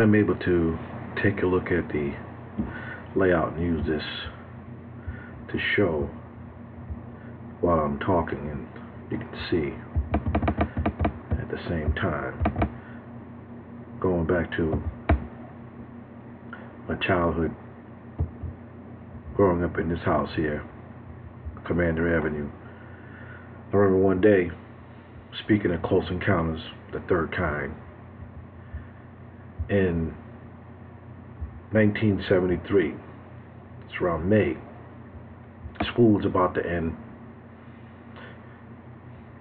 I'm able to take a look at the layout and use this to show while I'm talking, and you can see at the same time, going back to my childhood, growing up in this house here, Commander Avenue. I remember one day, speaking of Close Encounters, the Third Kind, in 1973, it's around May, school was about to end.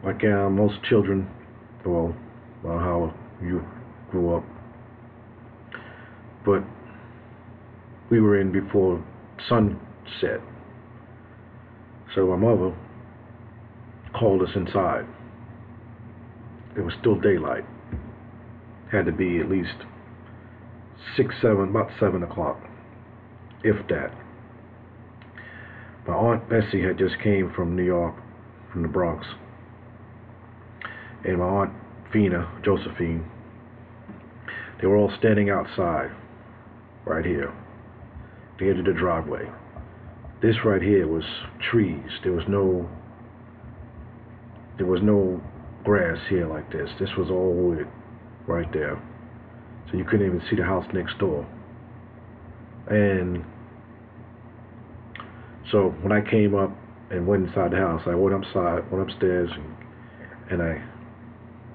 Like most children, well, how you grew up, but we were in before sunset, so my mother called us inside. It was still daylight. Had to be at least 6, 7, about 7 o'clock, if that. My Aunt Bessie had just came from New York, from the Bronx, and my Aunt Fina, Josephine, they were all standing outside, right here, the edge of the driveway. This right here was trees. There was no grass here like this. This was all wood right there. So you couldn't even see the house next door. And so when I came up and went inside the house, I went upstairs, and I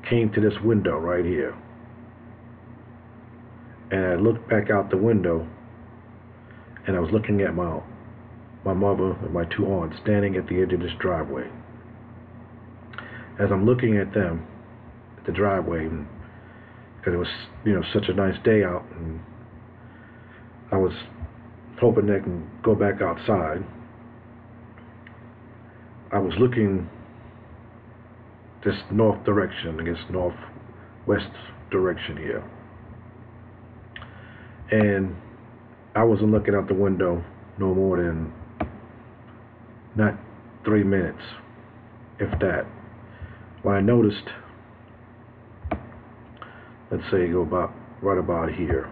came to this window right here. And I looked back out the window, and I was looking at my mother and my two aunts standing at the edge of this driveway. As I'm looking at them at the driveway, because it was, such a nice day out, and I was hoping they can go back outside. I was looking this north direction, I guess northwest direction here, and I wasn't looking out the window no more than not 3 minutes, if that, when I noticed, let's say right about here.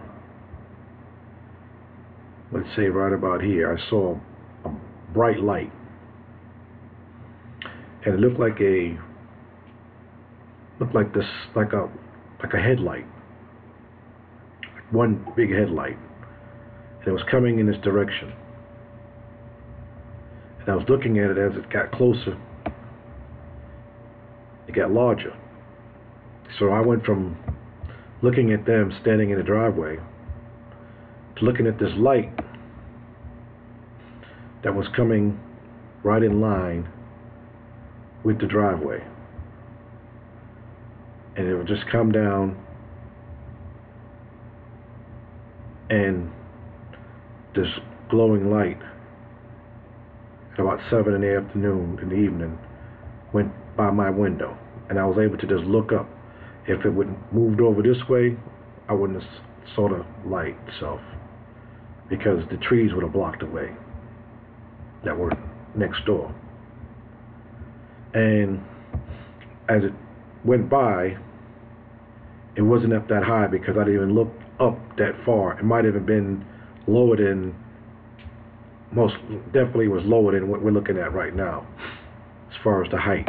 Let's say right about here, I saw a bright light, and it looked like a headlight, like one big headlight, and it was coming in this direction. And I was looking at it. As it got closer, it got larger. So I went from looking at them standing in the driveway to looking at this light that was coming right in line with the driveway. And it would just come down, and this glowing light at about 7 in the afternoon, in the evening, went by my window, and I was able to just look up. If it would moved over this way, I wouldn't have saw the light itself, because the trees would have blocked the way that were next door. And as it went by, it wasn't up that high, because I didn't even look up that far. It might have been lower than, most definitely was lower than what we're looking at right now, as far as the height.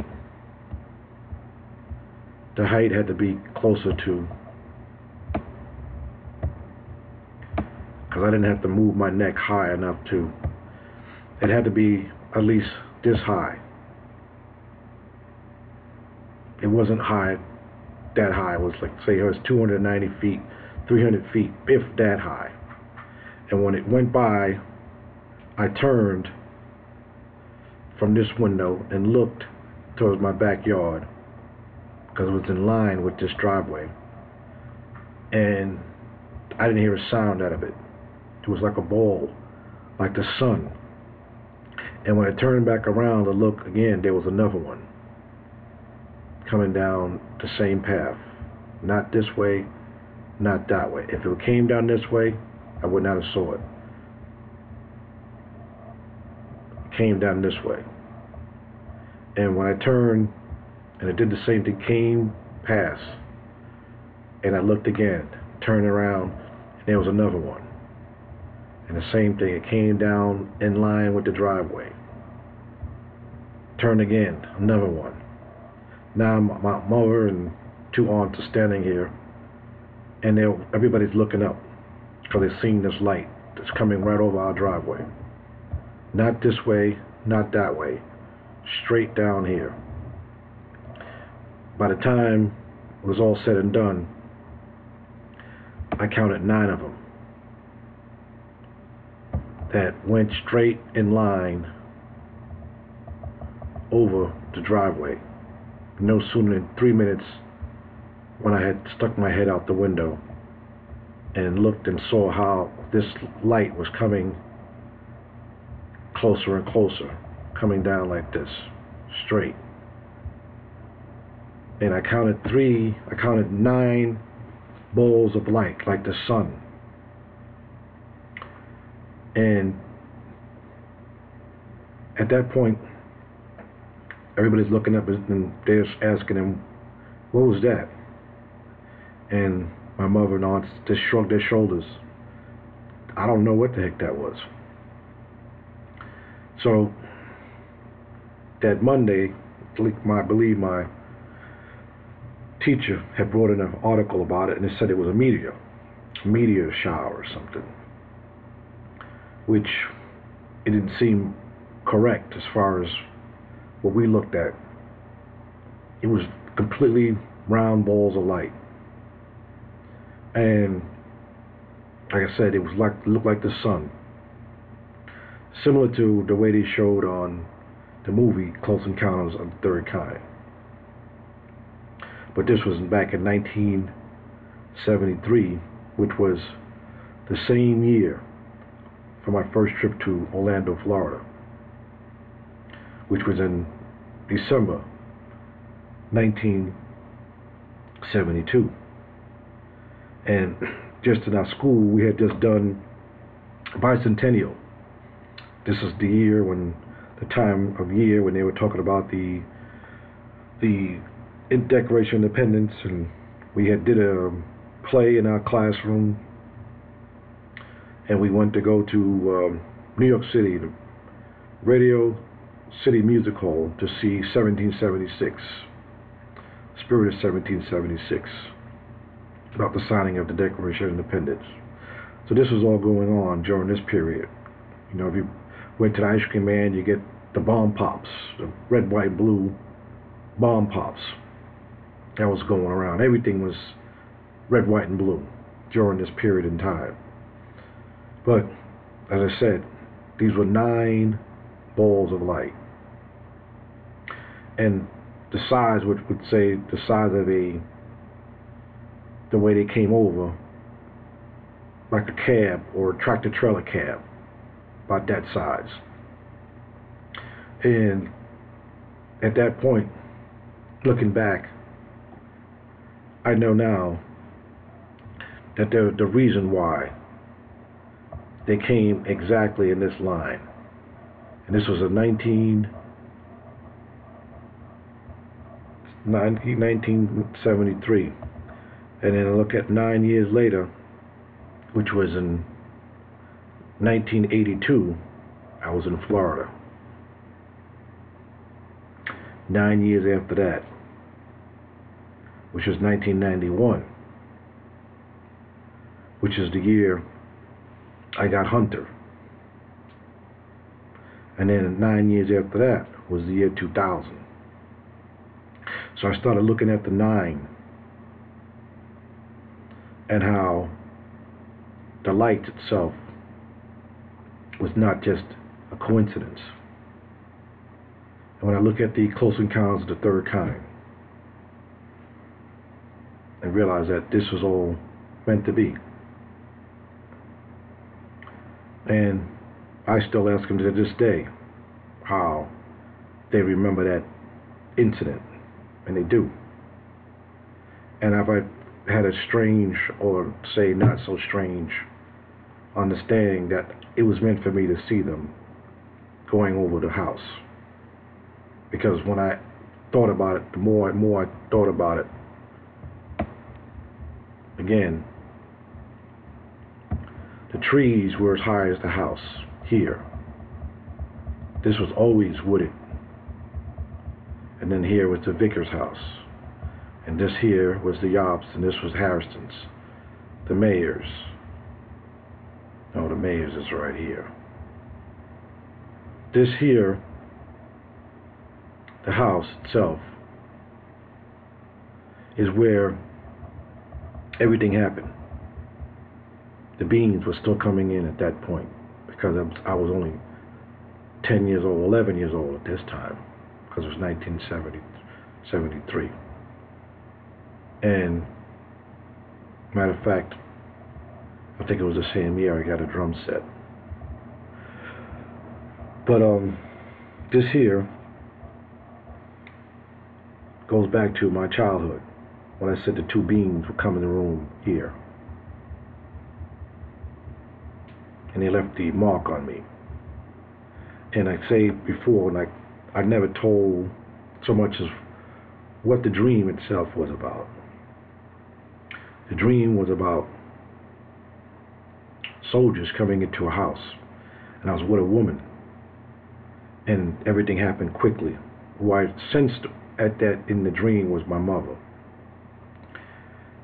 The height had to be closer to, because I didn't have to move my neck high enough to, it had to be at least this high. It wasn't high, that high. It was like, say it was 290 feet, 300 feet, if that high. And when it went by, I turned from this window and looked towards my backyard, because it was in line with this driveway, and I didn't hear a sound out of it. It was like a ball, like the sun. And when I turned back around to look again, there was another one coming down the same path. Not this way, not that way. If it came down this way, I would not have saw it. It came down this way. And when I turned, and it did the same thing, came past, and I looked again, turned around, There was another one. And the same thing, it came down in line with the driveway. Turned again, another one. Now my mother and two aunts are standing here, and everybody's looking up because they're seeing this light that's coming right over our driveway. Not this way, not that way, straight down here. By the time it was all said and done, I counted 9 of them that went straight in line over the driveway. No sooner than 3 minutes when I had stuck my head out the window and looked and saw how this light was coming closer and closer, coming down like this, straight. And I counted 9 balls of light, like the sun. And at that point, everybody's looking up and they're asking him, what was that? And my mother and aunts just shrugged their shoulders. I don't know what the heck that was. So that Monday, I believe my teacher had brought in an article about it, and it said it was a meteor shower or something, which it didn't seem correct as far as what we looked at. It was completely round balls of light, and like I said, it looked like the sun, similar to the way they showed on the movie Close Encounters of the Third Kind. But this was back in 1973, which was the same year for my first trip to Orlando, Florida, which was in December 1972. And just in our school, we had just done bicentennial. This is the year when, the time of year when they were talking about the Declaration of Independence, and we did a play in our classroom, and we went to go to New York City, the Radio City Music Hall, to see 1776, Spirit of 1776, about the signing of the Declaration of Independence. So this was all going on during this period. You know, if you went to the ice cream man, you get the bomb pops, the red, white, blue bomb pops. That was going around. Everything was red, white, and blue during this period in time. But, as I said, these were 9 balls of light. And the size, which would say the size of the way they came over, like a cab or a tractor-trailer cab, about that size. And at that point, looking back, I know now that the reason why they came exactly in this line. And this was in 1973. And then I look at 9 years later, which was in 1982, I was in Florida. 9 years after that, which was 1991, which is the year I got Hunter. And then 9 years after that was the year 2000. So I started looking at the 9 and how the light itself was not just a coincidence. And when I look at the Close Encounters of the Third Kind, I realized that this was all meant to be. And I still ask them to this day how they remember that incident, and they do. And I've had a strange, or say not so strange, understanding that it was meant for me to see them going over the house. Because when I thought about it, the more and more I thought about it, again, The trees were as high as the house here. This was always wooded. And then here was the vicar's house. And this here was the Yops, and this was Harrison's. The mayor's. No, the mayor's is right here. This here, the house itself, is where everything happened. The beans were still coming in at that point because I was only 10 years old, 11 years old at this time, because it was 1973. And matter of fact, I think it was the same year I got a drum set. But this here goes back to my childhood when I said the two beings would come in the room here. And they left the mark on me. And I say before, like, I never told so much as what the dream itself was about. The dream was about soldiers coming into a house, and I was with a woman, and everything happened quickly. Who I sensed at that in the dream was my mother.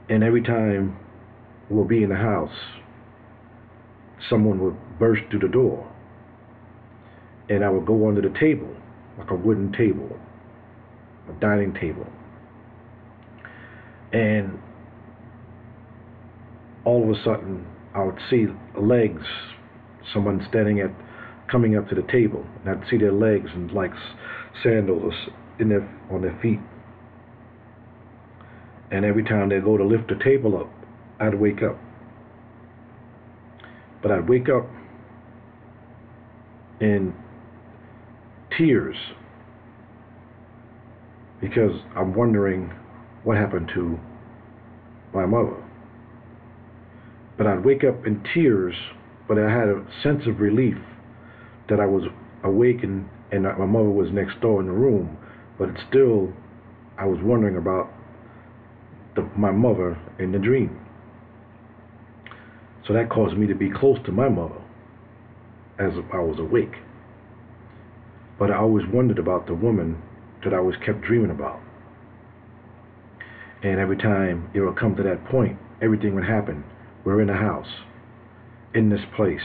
And every time we'll be in the house, someone would burst through the door, and I would go under the table, like a wooden table, a dining table, and all of a sudden I would see legs, someone coming up to the table, and I'd see their legs and like sandals on their feet. And every time they go to lift the table up, I'd wake up. But I'd wake up in tears because I'm wondering what happened to my mother. But I'd wake up in tears, but I had a sense of relief that I was awake and that my mother was next door in the room, but it's still, I was wondering about my mother in the dream. So that caused me to be close to my mother as I was awake. But I always wondered about the woman that I always kept dreaming about. And every time it would come to that point, everything would happen. We're in a house, in this place,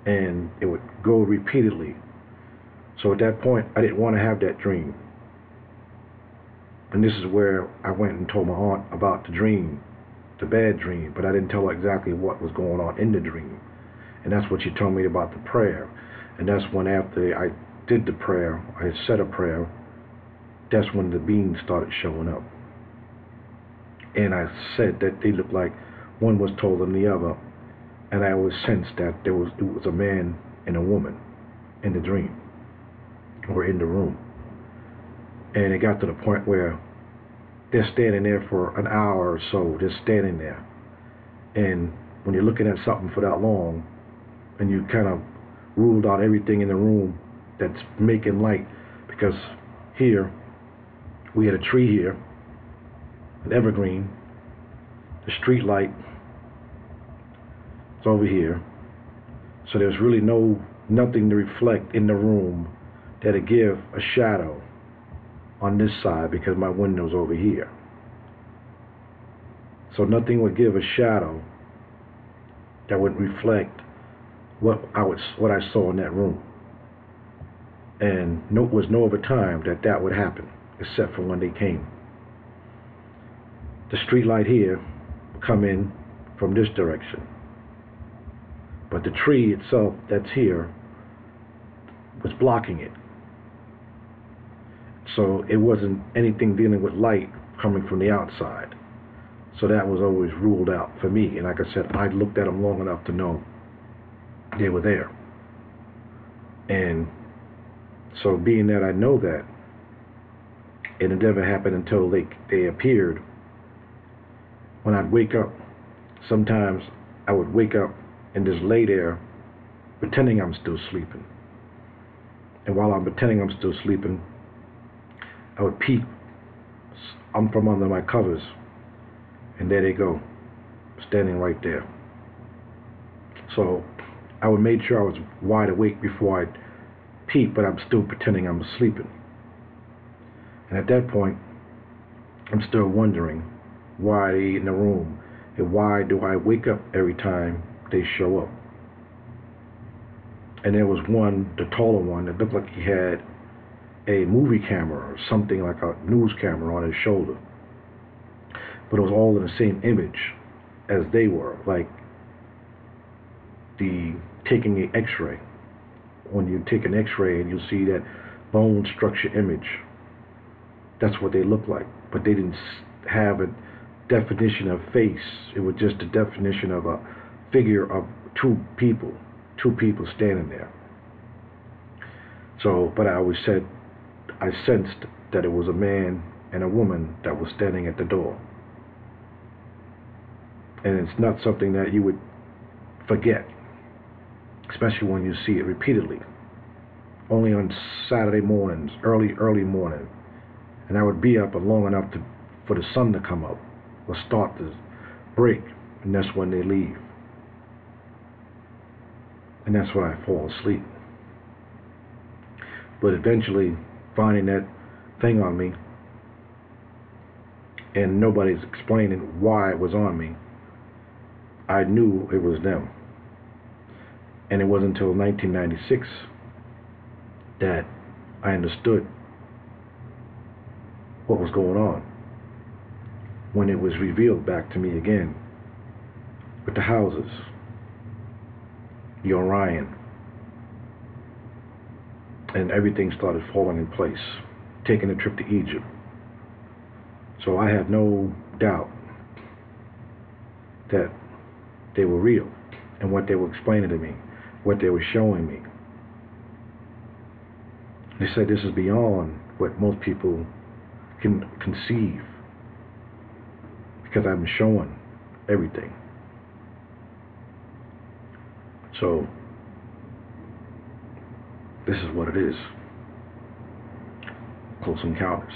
and it would go repeatedly. So at that point, I didn't want to have that dream. And this is where I went and told my aunt about the dream, the bad dream, but I didn't tell her exactly what was going on in the dream. And that's what she told me about the prayer. And that's when after I did the prayer, I said a prayer, that's when the beings started showing up. And I said that they looked like one was taller than the other, and I always sensed that it was a man and a woman in the dream, or in the room. And it got to the point where they're standing there for an hour or so, just standing there. And when you're looking at something for that long, and you kind of ruled out everything in the room that's making light, because here, we had a tree here, an evergreen, the street light is over here, so there's really nothing to reflect in the room that'd give a shadow on this side because my window's over here. So nothing would give a shadow that would reflect what I saw in that room. And was no other time that would happen except for when they came. The street light here would come in from this direction, but the tree itself that's here was blocking it. So it wasn't anything dealing with light coming from the outside. So that was always ruled out for me. And like I said, I looked at them long enough to know they were there. And so being that I know that, and it never happened until they appeared, when I'd wake up, sometimes I would wake up and just lay there pretending I'm still sleeping. And while I'm pretending I'm still sleeping, I would peek from under my covers, and there they go, standing right there. So I would make sure I was wide awake before I peep, but I'm still pretending I'm sleeping. And at that point, I'm still wondering why they in the room and why do I wake up every time they show up. And there was one, the taller one, that looked like he had a movie camera or something like a news camera on his shoulder. But it was all in the same image as they were, like the taking an x-ray. When you take an x-ray and you see that bone structure image, that's what they look like. But they didn't have a definition of face. It was just a definition of a figure of two people standing there. So, but I always said, I sensed that it was a man and a woman that was standing at the door. And it's not something that you would forget, especially when you see it repeatedly. Only on Saturday mornings, early morning. And I would be up long enough for the sun to come up or start to break, and that's when they leave. And that's when I fall asleep. But eventually, finding that thing on me, and nobody's explaining why it was on me, I knew it was them. And it wasn't until 1996 that I understood what was going on, when it was revealed back to me again with the houses, the Orion, and everything started falling in place, taking a trip to Egypt. So I had no doubt that they were real, and what they were explaining to me, what they were showing me. They said this is beyond what most people can conceive, because I'm showing everything. So this is what it is. Close encounters.